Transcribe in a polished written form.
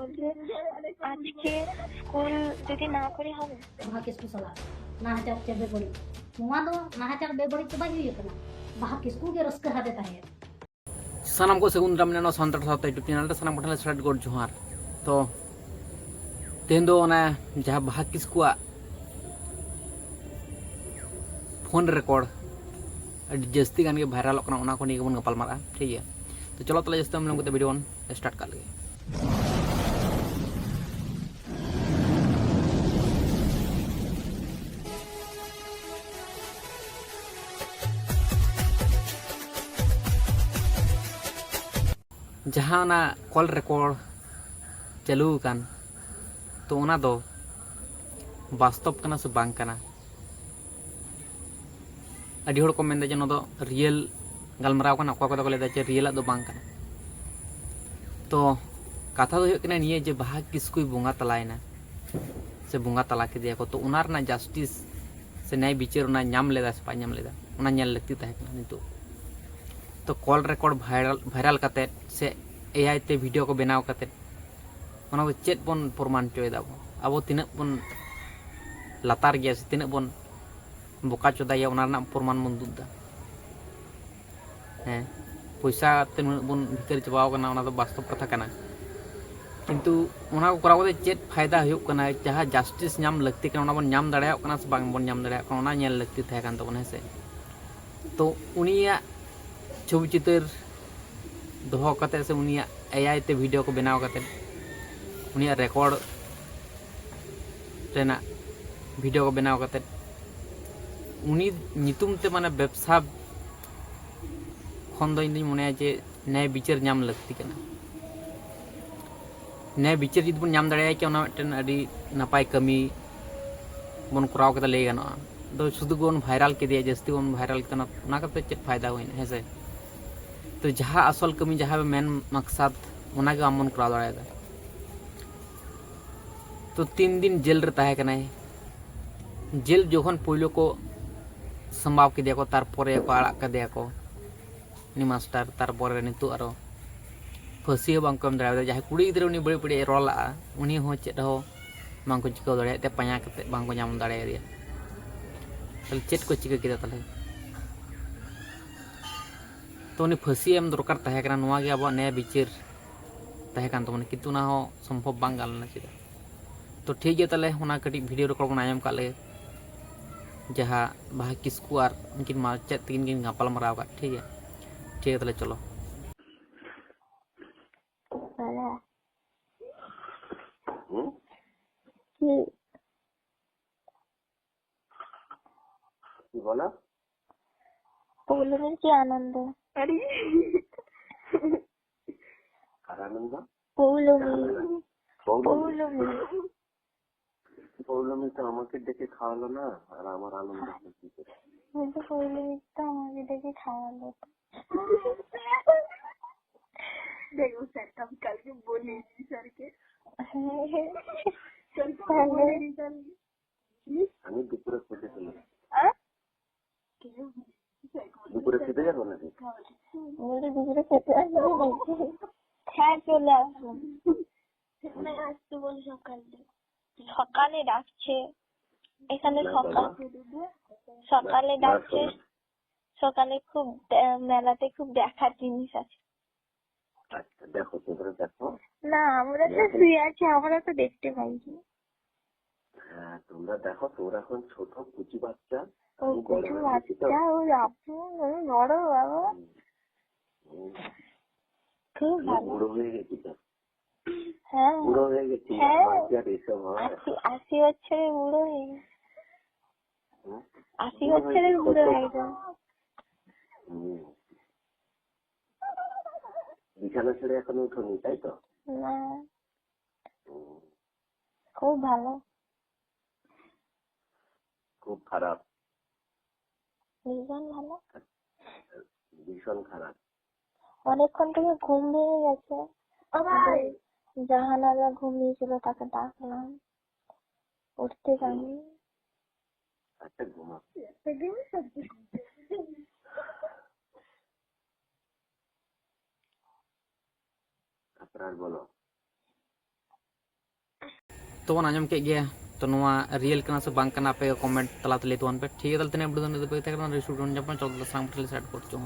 বলছে আজকে স্কুল যদি না করে হবে baha kisku salah nahajar cebe bori nuwa do nahajar be bori to bai huyu kana baha kisku ge raska hade tahe sanam ko segun ramne no santar sawta youtube channel ta sanam pathala start gor johar to tendo ona jaha baha kisku phone record adi jasti gan ge viral okna ona ko ni ge bon gapal mara thik hai तो चलो तले जैसे हम लोग को video start कर लेंगे जहाँ ना कॉल रिकॉर्ड चालू कान तो उना दो वास्तव कना से बांग कना अडी होड़ को मेंदे जे नो दो रियल गलमराव कना को को लेदा जे रियल दो बांग कना तो कथा दो कना निये जे बाहा किसकुई बुंगा तलायना से बुंगा तला के दिया को तो उनार ना जस्टिस से न्याय विचार ना नाम लेदा से पा नाम लेदा उना नेल लगती ताहे कना नितो तो कॉल रिकॉर्ड वायरल करते से एआई ते वीडियो को बनाव करते उना को चेत बन प्रमाण चोयदा अब तिना बन लातार गया से तिना बन बोका चोदाया उना ना प्रमाण बन दुदा हैं पैसा तेन बन भितर चबाव कना उना तो वास्तव कथा कना किंतु उना को कराव दे चेत फायदा हुयुक कना जहां जस्टिस नाम लगती कना उना बन नाम दाड़ाया कना से बांग बन नाम दाड़ाया कना उना नेल लगती थाय कान तो उना से तो उनिया छवि चित्र दोहो कते से उनिया एआई ते वीडियो को बनाव कते उनिया रिकॉर्ड रेना वीडियो को बनाव कते उनी नितुम ते माने व्यवसा खन दो इन मने जे न्याय विचार नाम लगती कना न्याय विचार जदि बन नाम दाड़ाया कि उना मिटन अडी नापाय कमी बन कराव कते ले गानो दो शुद्ध बन वायरल के दिया जस्ती बन वायरल कना उना कते चेत फायदा होइन हेसे तो जहाँ असल कमी जहाँ मेन मकसद उना के आमन करा दाड़ा तो 3 दिन जेल रे ताहे कना जेल जोखन पहले को संभाव के दिया को तार परे को आड़ा के दिया को नि मास्टर तार परे नितु आरो फांसी बांग को दाड़ा जहाँ कुड़ी गिद्रा उनी बड़ी बड़ी रोला उनी हो चेत हो बांग को चिका दाड़ा ते पाया कते बांग को नाम दाड़ा दिया तले चेत को चिका किदा तले तो उन्हें फांसी एम दरकार ताहे कना नुआ गे अब नया विचार ताहे कान तमने किंतु ना हो संभव बांग गालना चिदा तो ठीक है तले उना कटी वीडियो रिकॉर्ड बन आयम काले जहाँ बाहा किसकु आर उनकिन मा चेत तीन किन गापल मराव का ठीक है तले चलो बोला কি বলা পৌলমীর কি আনন্দ আরে কার আনন্দ পৌলমী পৌলমী পৌলমী তো আমাকে ডেকে খাওয়ালো না আর আমার আনন্দ হলো কি করে কিন্তু পৌলমী তো আমাকে দেখে খাওয়ালো দেখো স্যারটা আমি কালকে বলিনি স্যারকে আমি দুপুরে খেতে চলে দুপুরে খেতে যাবো নাকি বলতে দুপুরে খেতে আসবে নাকি হ্যাঁ চলে আসুন আসতে বলি সকালে ডাকছে এখানে সকালে ডাকছে সকালে খুব মেলাতে খুব দেখার জিনিস আছে আচ্ছা দেখো তোমরা দেখো না আমরা তো শুয়ে আছি আমরা তো দেখতে পাইনি হ্যাঁ তোমরা দেখো তোমরা এখন ছোট কুচি বাচ্চা ও কিছু বাচ্চা ওই আপু বড় বাবা খুব ভালো বুড়ো হয়ে গেছি তো হ্যাঁ বুড়ো হয়ে গেছি হ্যাঁ 80 বছরের বুড়ো হয়ে গেছে 80 বছরের বুড়ো একদম বিছানা ছেড়ে এখন উঠোনি তাই তো না খুব ভালো খুব খারাপ ভীষণ ভালো ভীষণ খারাপ অনেকক্ষণ থেকে ঘুম ভেঙে গেছে জাহানারা ঘুমিয়েছিল তাকে ডাকলাম উঠতে জানি আচ্ছা ঘুমা আপনার বলো तो बन आजम के गया तो नोआ रियल कना से बांग कना पे कमेंट तलाते ले तोन पे ठीक है तलते ने वीडियो दे पे तक ना रिस्टूडेंट जब चल दस सांग पर सेट कर चो।